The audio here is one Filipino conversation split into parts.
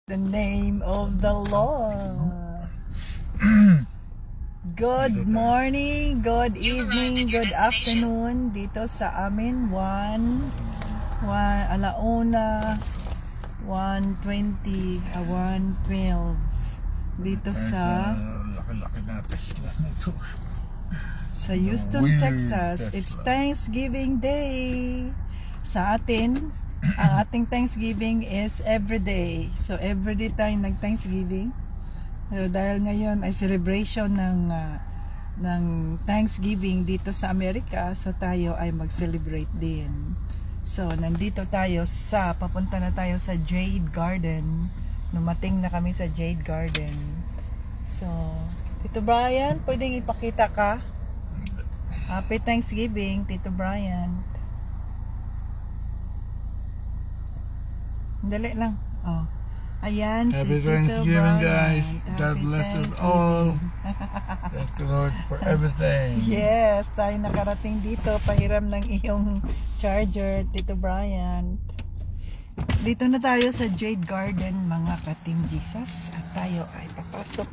The name of the Lord. Good morning, good evening, good afternoon dito sa amin. 1:20, 1:12 dito sa Houston, Texas. It's Thanksgiving Day. Sa atin, ang ating Thanksgiving is everyday. So everyday tayo nag-Thanksgiving. Pero dahil ngayon ay celebration ng Thanksgiving dito sa Amerika, so tayo ay mag-celebrate din. So nandito tayo papunta na tayo sa Jade Garden. Numating na kami sa Jade Garden. So, Tito Brian, pwedeng ipakita ka? Happy Thanksgiving, Tito Brian. Dali lang. Oh. Ayan, Happy si Thanksgiving, Tito Brian. guys. God bless us all. Thank the Lord for everything. Yes, tayo nakarating dito. Pahiram ng iyong charger, Tito Brian. Dito na tayo sa Jade Garden, mga ka-Team Jesus. At tayo ay papasok.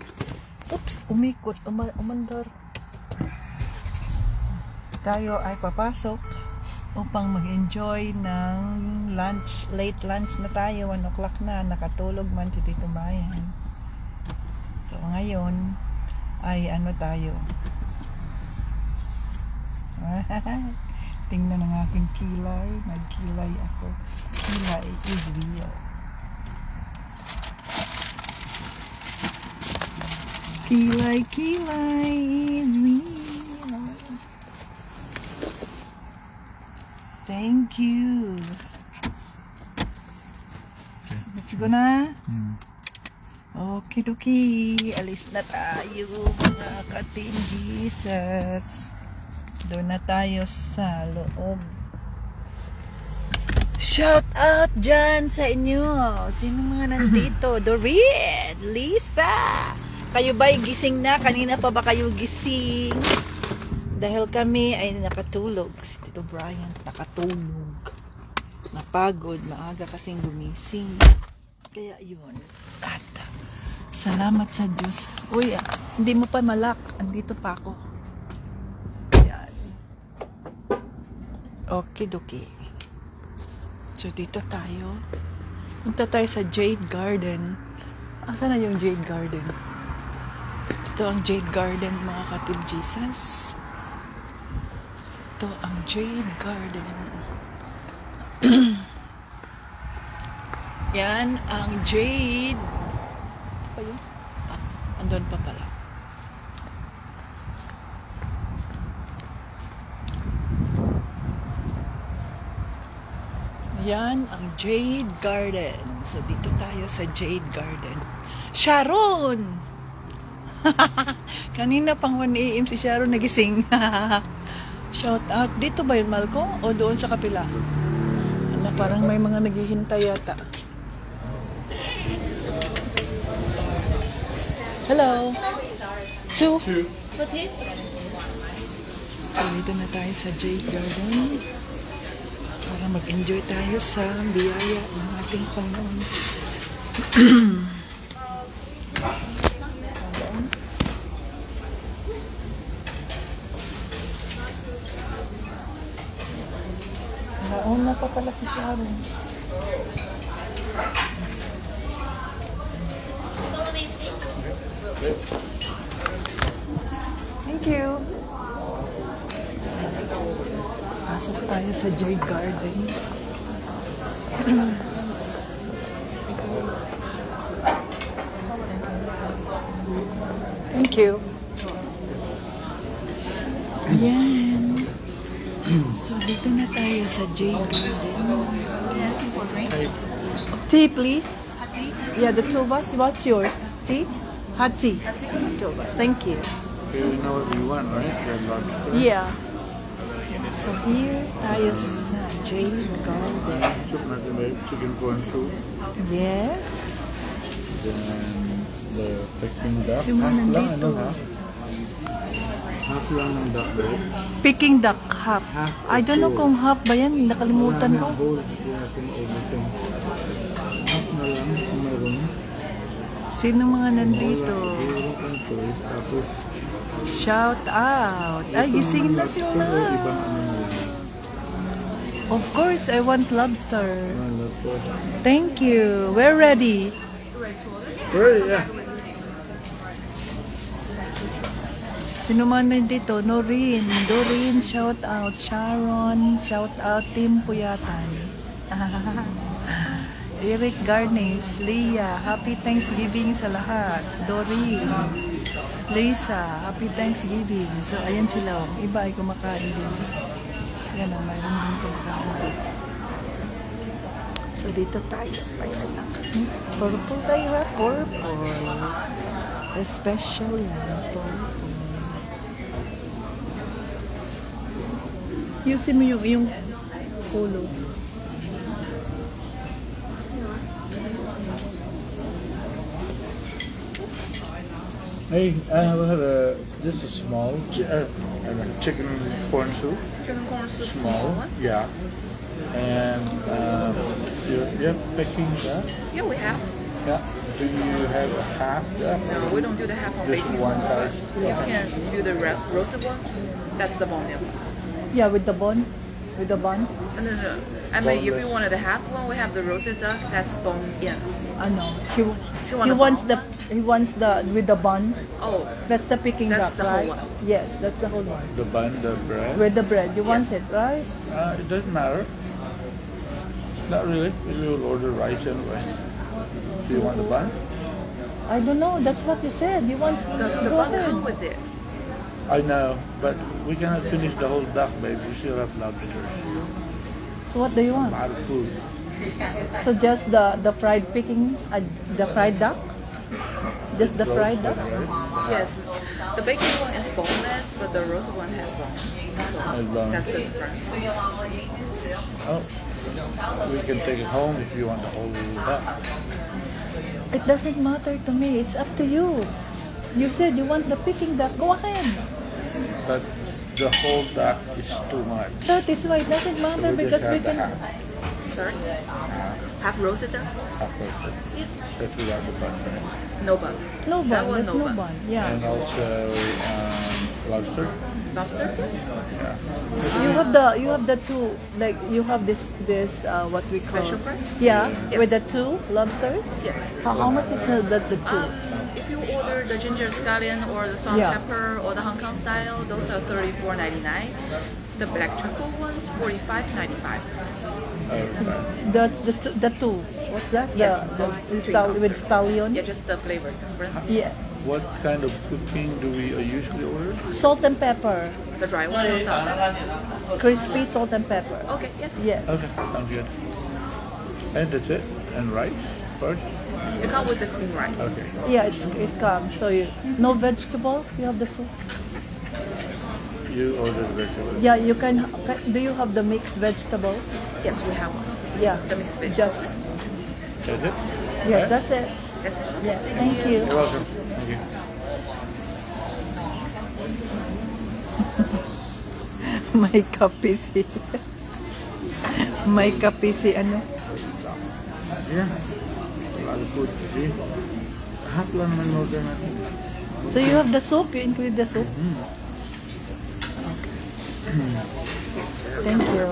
Oops, umikot, umandar. Tayo ay papasok upang mag-enjoy ng lunch, late lunch na tayo. 1 o'clock na, nakatulog man si Tito Brian. So ngayon ay ano tayo. Tingnan ang aking kilay. Nagkilay ako. Kilay is real. Kilay is real. Thank you. Let's go na. Okidoki. Alis na tayo, mga ka-Team Jesus. Doon na tayo sa loob. Shout out dyan sa inyo. Sino mga nandito? Dorit, Lisa. Kayo ba'y gising na? Kanina pa ba kayo gising? Dahil kami ay nakatulog. Si Tito Brian nakatulog. Napagod. Maaga kasing gumising. Kaya yun. At salamat sa Diyos. Uy, hindi mo pa malak. Andito pa ako. Okidoki. So dito tayo. Punta tayo sa Jade Garden. Asa na yung Jade Garden? Ito ang Jade Garden, mga ka-Team Jesus. Ito ang Jade Garden. Yan ang Jade. Pa yun? Andun pa pala. Yan ang Jade Garden. So dito tayo sa Jade Garden. Sharon! Kanina pang 1 AM si Sharon nagising. Shout out. Dito ba yun, Malco? O doon sa kapila? Ano, parang may mga naghihintay yata. Hello. 2. So dito na tayo sa Jade Garden. Para mag-enjoy tayo sa biyaya ng ating Panginoon. Nauna pa pala si Sharon. Thank you. Pasok tayo sa Jade Garden. Thank you. Ayan. So, dito na tayo sa Jade Garden. Tea, please. Hot tea? Yeah, the 2 of us. What's yours? Tea? Hot tea. 2 of us. Thank you. Okay, we know what we want, right? Red Lobster. Yeah. So here tayo sa Jade Garden. Soup natin ba? Chicken corn soup. Yes. Then the Peking duck. Sino Half lang, nandito? ano ha? Half lang ng duck bread. Peking duck, half. Half I don't know kung half ba yan. Nakalimutan ko. Whole. Hindi natin maubusin. Half na lang kung meron. Sino mga nandito? Shout out. Ay, gising na sila. Of course, I want lobster. Thank you. We're ready. Ready, yeah. Sino man nandito? Noreen, Doreen, shout out. Sharon, shout out. Team Puyatan. Eric Garnes, Leah, happy Thanksgiving sa lahat. Doreen, Lisa, happy Thanksgiving. So, ayan sila. Iba ay kumakain din. Yan o, mayroon din kumakain. So, dito tayo. Ayan lang. Purple tayo ha? Purple. Especially purple. Yusin mo yung ulo. Hey, I have just a small chicken corn soup. Chicken corn soup, Small, one? yeah. And you're picking that? Yeah, we have. Yeah. Do you have a half that? No, we don't do the half on Just baking one size? You can do the roasted one. That's the bone in. Yeah, with the bun. With the bun. No. I mean, if you wanted the half one, we have the roasted duck. That's bone in. Ano? She want He wants the with the bun. Oh, That's the Peking That's duck, the right? whole one. Yes, that's the whole one. The bun, the bread? With the bread, you want Yes. it, right? It doesn't matter. Not really. We will order rice anyway. Do you want the bun? I don't know. That's what you said. You want the go bun ahead. come with it. I know, but we cannot finish the whole duck, babe. We still have lobsters. So what do you A want? lot of food. So just the fried Peking, the fried duck. Just the fried duck. Yes, the baking one is boneless, but the roasted one has bone. So Has bone. that's the difference. Oh, we can take it home if you want the whole duck. It doesn't matter to me. It's up to you. You said you want the Peking duck. Go ahead. But the whole duck is too much. That is why it doesn't So matter we because just we have the can. half. Sorry, half roasted duck. Half roasted. Yes, That's without the bun, right? no bun. No That bun. one, That's no no bun. bun. Yeah. And also lobster. Lobster, yes. Yeah. You have the two, like you have this what we call Special price? Yeah, Yes. with the two lobsters. Yes. How much is the two? If you order the ginger scallion or the salt Yeah. pepper or the Hong Kong style, those are $34.99. The black truffle ones, $45.95. That's the two. What's that? Yes, the three with lobsters. stallion. Yeah, just the flavor different. Yeah. What kind of cooking do we usually order? Salt and pepper, The dry one, no salsa. crispy salt and pepper. Okay, yes. Yes. Okay, sounds good. And that's it? And rice first? You come with the steamed rice. Okay. Yeah, it comes. So no vegetable. You have the soup. You ordered vegetables. Yeah, you can. Do you have the mixed vegetables? Yes, we have one. Yeah. The mixed Just vegetables. That's it? yes, Right? that's it. That's it. Yeah. Thank you. You're welcome. Thank you. May kape si may kape si ano. Yeah. A lot of food. See? Half lang naman order natin. So you have the soup, you include the soup? Thank you.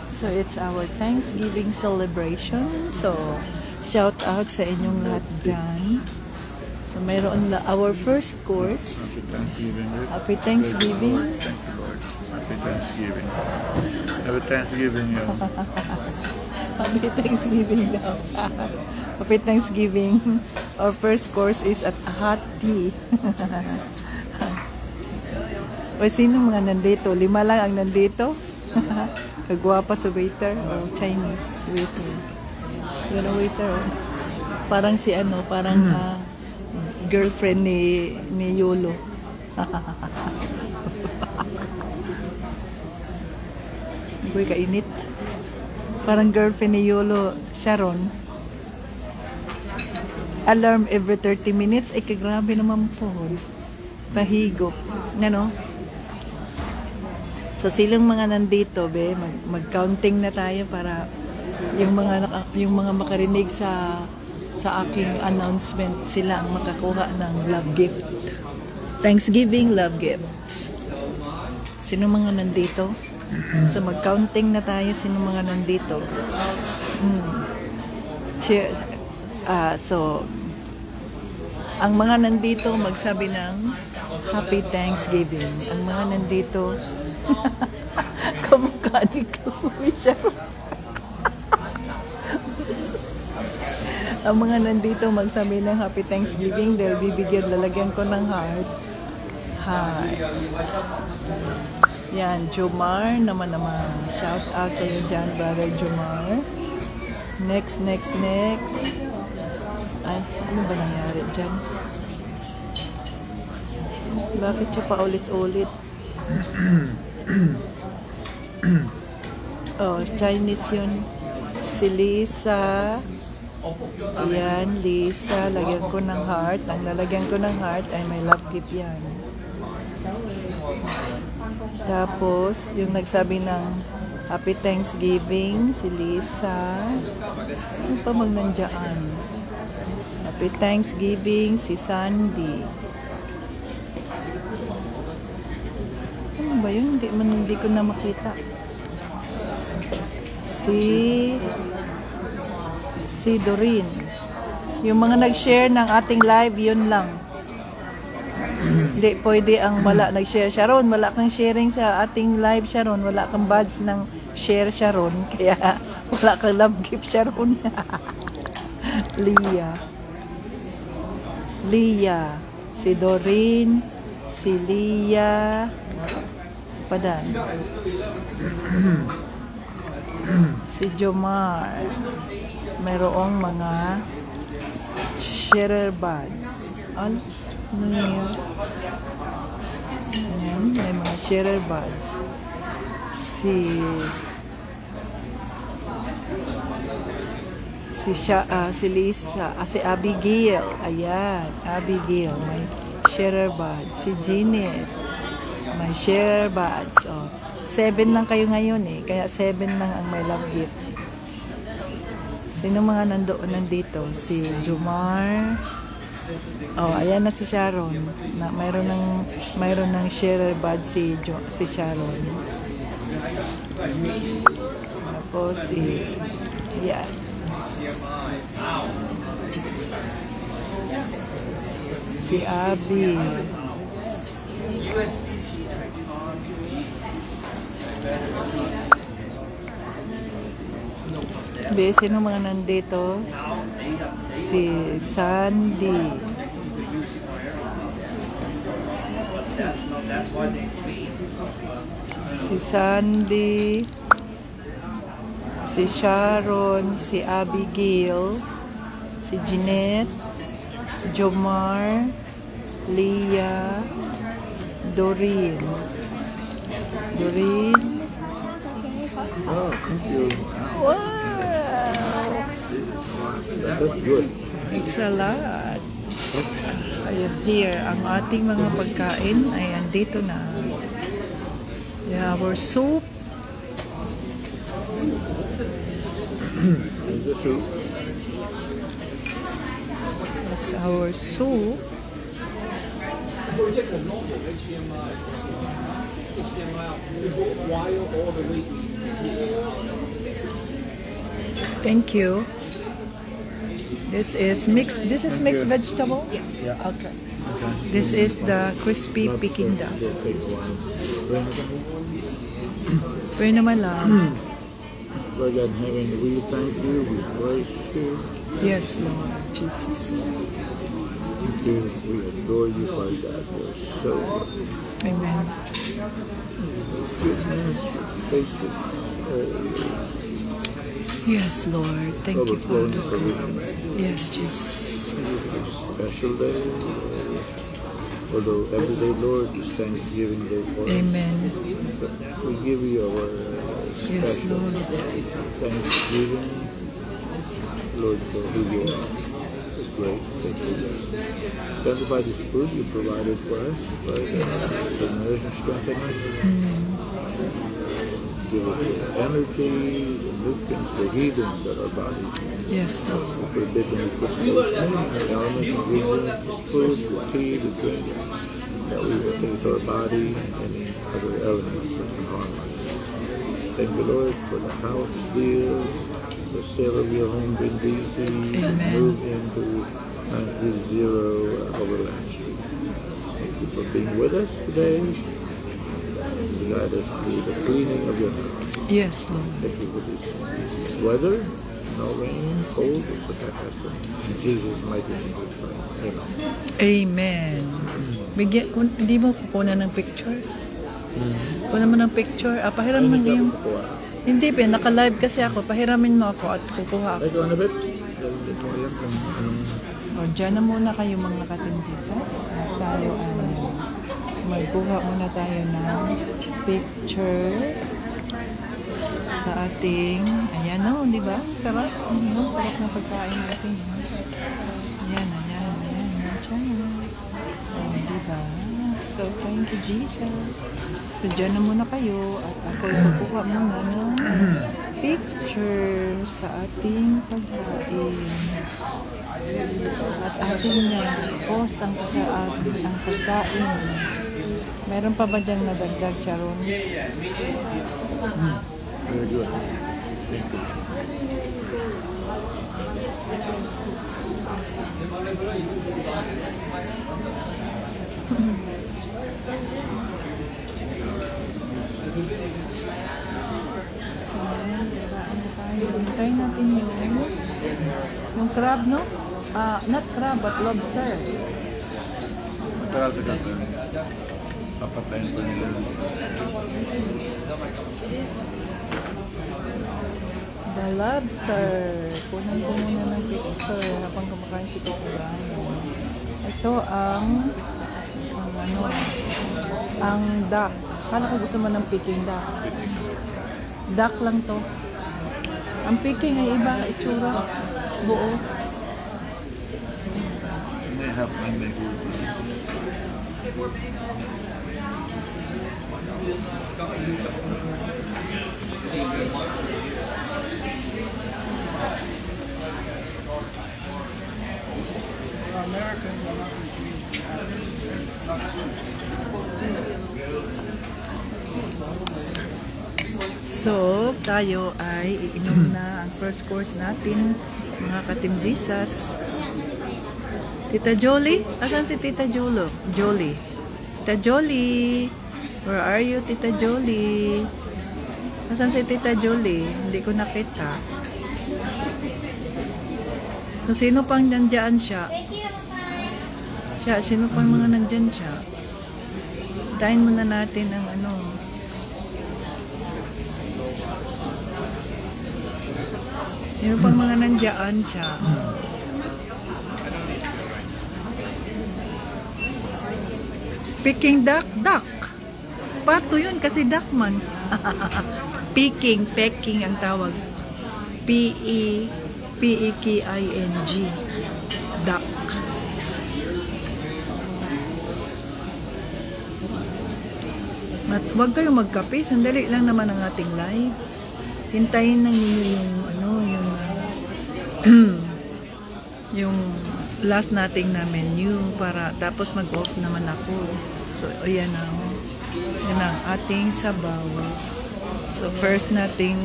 So it's our Thanksgiving celebration. So shout out sa inyong lahat dyan. So mayroon na our first course. Happy Thanksgiving. Rick. Happy Thanksgiving. Thank you, Lord. Happy Thanksgiving. Happy Thanksgiving, yo. Happy Thanksgiving daw. Happy Thanksgiving. Our first course is at hot tea. O sino mga nandito? 5 lang ang nandito. Kagwapa sa waiter o Chinese waiter. Yun ang waiter. Oh. Parang si ano, parang girlfriend ni Yolo. Uy, kainit. Parang girlfriend ni Yolo, Sharon. Alarm every 30 minutes. Ay, kagrabe naman po. Pahigop. Ano? So, silang mga nandito, be, mag-counting na tayo para yung mga makarinig sa aking announcement, sila ang makakuha ng love gift. Thanksgiving love gifts. Sino mga nandito? So mag-counting na tayo, sino mga nandito. Cheers. So ang mga nandito magsabi ng Happy Thanksgiving. Ang mga nandito kamukha ni Chloe Sharon. Ang mga nandito magsabi ng Happy Thanksgiving dahil bibigyan, lalagyan ko ng heart. Hi. Yan, Jomar naman. Shout out sa iyo dyan, brother Jomar. Next. Ay, ano ba nangyari dyan? Bakit siya pa ulit-ulit? Oh, Chinese yun. Si Lisa. Ayan, Lisa. Lagyan ko ng heart. Ang lalagyan ko ng heart ay may love gift yan. Tapos, yung nagsabi ng Happy Thanksgiving, si Lisa. Ano pa magnandyaan? Happy Thanksgiving, si Sandy. Ano ba yun? Hindi ko na makita. Si Doreen. Yung mga nag-share ng ating live, yun lang. Hindi pwede ang wala nag-share. Sharon, wala kang sharing sa ating live, Sharon. Wala kang badge ng share, Sharon. Kaya wala kang love gift, Sharon. Leah. Si Doreen. Si Leah. Padan. Si Jomar. Mayroong mga sharer buds. Ano yun? Ayan, may mga sharer buds. Si Lisa, si Abigail. Ayan, Abigail, may sharer buds. Si Jeanette, may sharer buds. Oh, 7 lang kayo ngayon eh, kaya 7 lang ang may love gift. Sino mga nandito? Si Jomar. Oh, ayan na si Sharon. Mayroon ng sharer bud si Sharon. Tapos yan. Si Abby. Sino mga nandito? Si Sandy. Si Sharon, si Abigail, si Jeanette, Jomar, Leah, Doreen. Oh, thank you. Wow! That's good. It's a lot. Ayan, here, ang ating mga pagkain ay andito na. We have our soup. That's our soup. Thank you. This is mixed vegetable? Yes. Yeah. Okay. This is the crispy Peking duck. Pwede naman lang. Lord God in heaven, we thank you, we praise you. Yes, Lord Jesus. Thank you, we adore you, Father God. You're so Amen. goodness, faithful. Yes, Lord. Thank you, Overflowing Father. provision. Yes, Jesus. Special day. Although every day, Lord, is Thanksgiving Day for us. Amen. But we give you our Yes, special Lord. Thanksgiving, Lord, for who you are. It's great. Thank you, Lord. Sanctify this food you provided for us, Lord. To nourish and strengthen us. Give us energy and nutrients, the healing that our bodies need. Yes, Lord. We forbid them to put those many elements, ingredients, food, the tea, the drink, that we will take to our body and any other elements that can harm us. Thank you, Lord, for the house deal, the sale of your home being easy, move into 930 Overland Street. Thank you for being with us today. Guide us through the cleaning of your house. Yes, Lord. Thank you for this weather, no rain, cold, to protect us from in Jesus' mighty name we pray. Amen. Bigyan, kung hindi mo kukunan ng picture. Kunan mo ng picture. Pahiram mo yung... Hindi pa, naka-live kasi ako. Pahiramin mo ako at kukuha ako. Ito, ano ba? O, dyan na muna kayo mga ka-Team Jesus. At tayo ay magkuha muna tayo ng picture sa ating... Ayan o, di ba? Sarap. Sarap na pagkain natin. Ayan. Diba? So, thank you, Jesus. So, dyan na muna kayo at ako ipagkuha muna ng picture sa ating pagkain. At ating post ang pagkain. Meron pa ba dyan nadagdag, Sharon? Very good. Thank you. Hintayin natin yung crab, no? Not crab, but lobster. Matagal-tagal ko yun. Papatayin ko nila. The lobster. Kunan ko muna ng picture habang kumakain si Tito Brian. Ito ang duck. Kala ko gusto mo ng Peking duck. Duck lang to. Ang Peking ay iba, itsura. Buo. They have mango. So, tayo ay iinom na ang first course natin, mga ka-Team Jesus. Tita Jolie? Asan si Tita Jolie? Tita Jolie? Where are you, Tita Jolie? Asan si Tita Jolie? Hindi ko nakita. So, sino pang nandyan siya? Sino pang mga nandyan siya? Dahin muna natin ang sino pang mga nandyan siya? Peking duck? Duck. Pato yun kasi duck man. Peking ang tawag. P-E-K-I-N-G. Duck. Huwag kayong magkape. Sandali lang naman ang ating live. Hintayin lang ninyo yung last nating na menu para tapos mag-off naman ako. So, ayan ang ating sabaw. So, first nating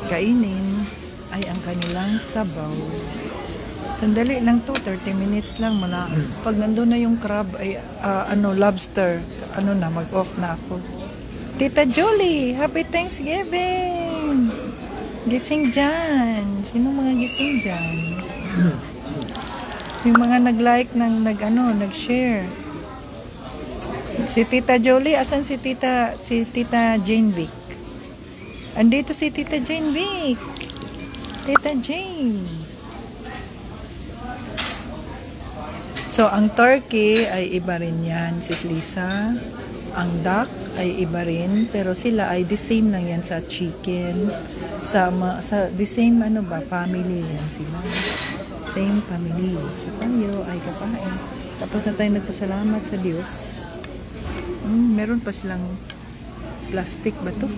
kainin ay ang kanilang sabaw. Sandali lang to, 30 minutes lang mula. Pag nandun na yung crab ay lobster, mag-off na ako. Tita Jolie, Happy Thanksgiving! Gising dyan. Sino mga gising dyan? Yung mga nag-like, nag-share. Si Tita Jolie, asan si Tita Jane Vic? Andito si Tita Jane Vic. Tita Jane. So, ang turkey ay iba rin yan, Sis Lisa. Ang duck ay iba rin, pero sila ay the same lang yan sa chicken. Sa the same family yan sila. Same family. So, tayo ay kakain. Tapos na tayo nagpasalamat sa Diyos. Meron pa silang Plastic ba to?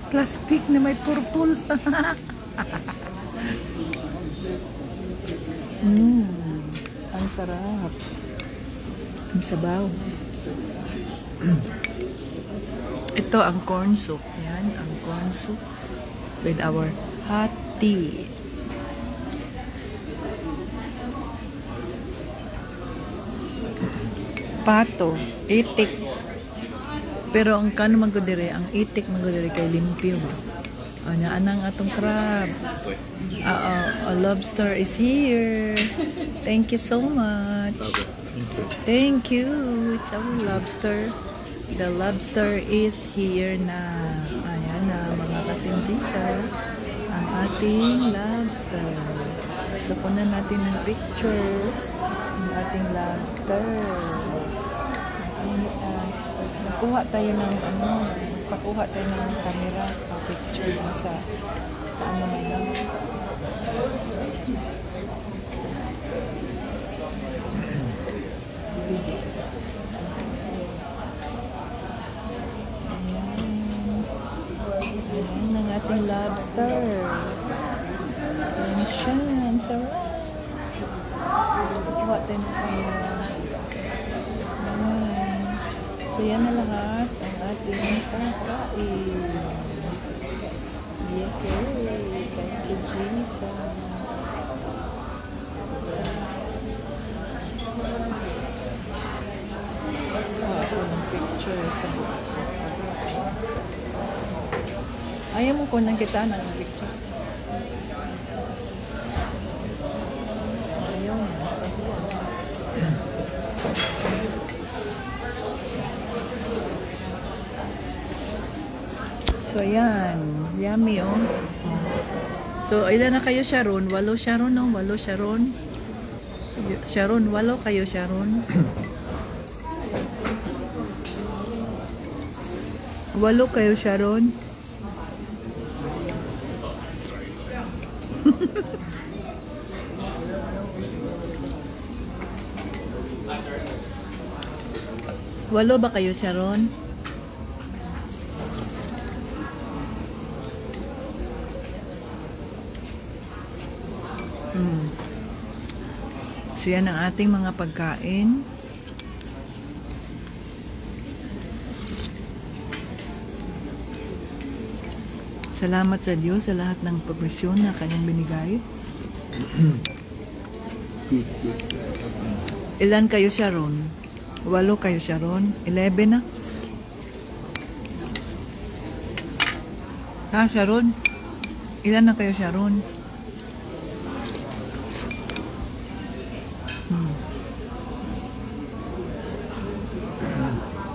Plastic na may purple. Ang sarap. Ang sabaw. Ito ang corn soup. Yan, ang corn soup with our hot tea. Pato, itik. Pero ang kano magudire, ang itik magudire kay limpyo. Anya anang atong crab. A lobster is here. Thank you so much. Thank you. It's our lobster. The lobster is here na. Ayan na mga kating Jesus. Ang ating lobster. So kunan natin ng picture. Ang ating lobster. Pakuha tayo ng pakuha tayo ng camera, picture sa ano man lang. Ayan ang ating lobster. Ayan, sarap. Pakuha tayo ng camera. So yan na lahat ang ating pagkain. Yay! Thank you, Jesus. Ako ng picture sa ayaw mo ko nang kita ng picture. Ayaw na. So, ayan. Yummy, oh. So, ilan na kayo, Sharon? 8 Sharon, no? 8 Sharon. Sharon, 8 kayo, Sharon. 8 kayo, Sharon. Walo ba kayo, Sharon? So yan ang ating mga pagkain. Salamat sa Diyos sa lahat ng pagmisyon na kanyang binigay. Ilan kayo, Sharon? 8 kayo, Sharon? 11 na? Ha, Sharon? Ilan na kayo, Sharon?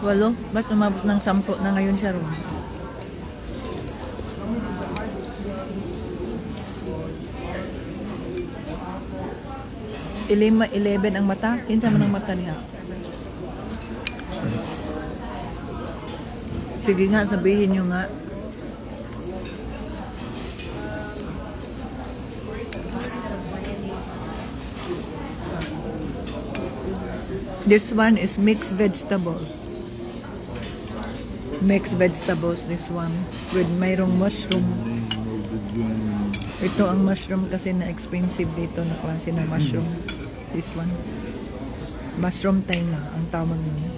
Walo? Ba't umabot ng 10 na ngayon, Sharon? Ilima, 11 ang mata? Kinsa man ang mata niya? Sige nga, sabihin nyo nga. This one is mixed vegetables. Mixed vegetables, this one. With mayroong mushroom. Ito ang mushroom kasi na expensive dito na klase ng mushroom. This one. Mushroom taina ang tawag niya.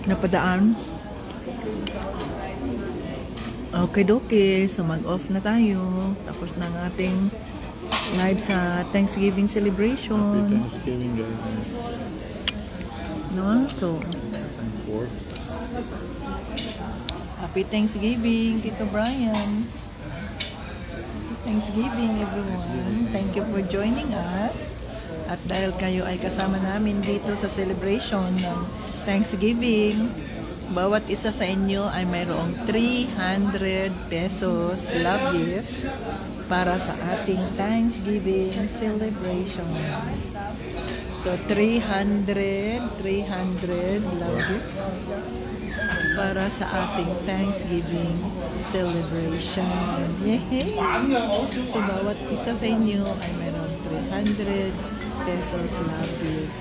Napadaan. Okay, doke. So mag-off na tayo. Tapos na ang ating live sa Thanksgiving celebration. Happy Thanksgiving, guys. No? So, Happy Thanksgiving, Tito Brian. Thanksgiving, everyone. Thank you for joining us. At dahil kayo ay kasama namin dito sa celebration ng Thanksgiving, bawat isa sa inyo ay mayroong 300 pesos love gift para sa ating Thanksgiving celebration. So, 300 love gift para sa ating Thanksgiving celebration. Yay! So, bawat isa sa inyo ay mayroong 300 pesos love gift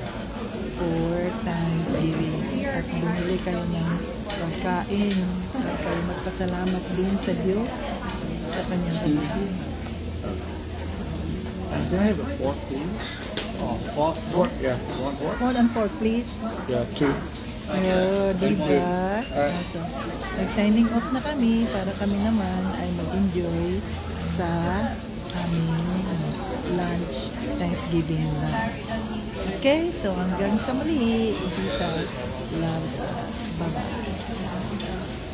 for Thanksgiving. at bumili kayo ng pagkain at kayo magpasalamat din sa Diyos sa kanyang pagkain. Can I have a fork, please? Oh, fork? Yeah. One fork? One and fork, please. Yeah, two. Oh, diba? So, nag-signing off na kami para kami naman ay mag-enjoy sa aming lunch, Thanksgiving lunch. Okay, so hanggang sa muli, Jesus loves us. Bye-bye.